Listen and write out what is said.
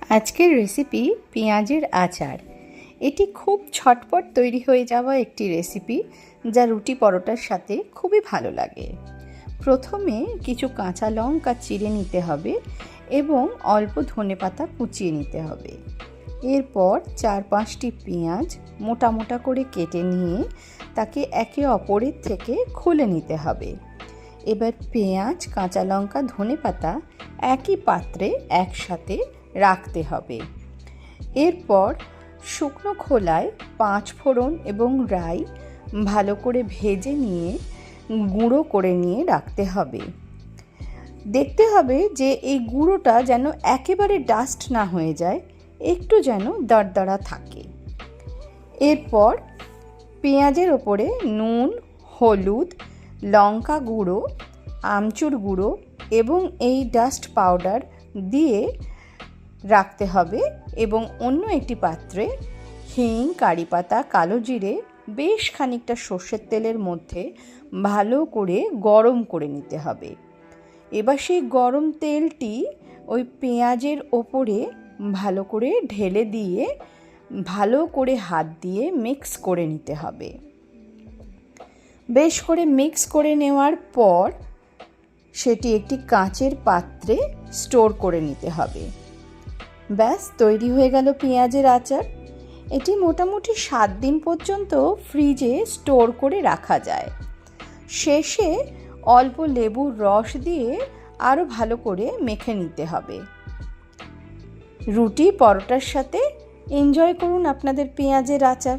আজকের রেসিপি পেঁয়াজের আচার। এটি খুব ঝটপট তৈরি হয়ে যাওয়া একটি রেসিপি, যা রুটি পরোটার সাথে খুবই ভালো লাগে। প্রথমে কিছু কাঁচা লঙ্কা চিড়ে নিতে হবে এবং অল্প ধনেপাতা কুচিয়ে নিতে হবে। এরপর 4-5টি পেঁয়াজ মোটা মোটা করে কেটে নিয়ে তাকে একে অপরের থেকে খুলে নিতে হবে। এবার পেঁয়াজ, কাঁচা লঙ্কা, ধনেপাতা একই পাত্রে একসাথে রাখতে হবে। এরপর শুকনো খোলায় 5 ফোড়ন এবং রাই ভালো করে ভেজে নিয়ে গুঁড়ো করে নিয়ে রাখতে হবে। দেখতে হবে যে এই গুঁড়োটা যেন একেবারে ডাস্ট না হয়ে যায়, একটু যেন দরদরা থাকে। এরপর পেঁয়াজের ওপরে নুন, হলুদ, লঙ্কা গুঁড়ো, আমচুর গুঁড়ো এবং এই ডাস্ট পাউডার দিয়ে রাখতে হবে এবং অন্য একটি পাত্রে হিং, কারি পাতা, কালো জিরে, বেশ খানিকটা সর্ষের তেলের মধ্যে ভালো করে গরম করে নিতে হবে। এবার সেই গরম তেলটি ওই পেঁয়াজের ওপরে ভালো করে ঢেলে দিয়ে ভালো করে হাত দিয়ে মিক্স করে নিতে হবে। বেশ করে মিক্স করে নেওয়ার পর সেটি একটি কাঁচের পাত্রে স্টোর করে নিতে হবে। ব্যাস, তৈরি হয়ে গেল পেঁয়াজের আচার। এটি মোটামুটি 7 দিন পর্যন্ত ফ্রিজে স্টোর করে রাখা যায়। শেষে অল্প লেবুর রস দিয়ে আরও ভালো করে মেখে নিতে হবে। রুটি পরোটার সাথে এনজয় করুন আপনাদের পেঁয়াজের আচার।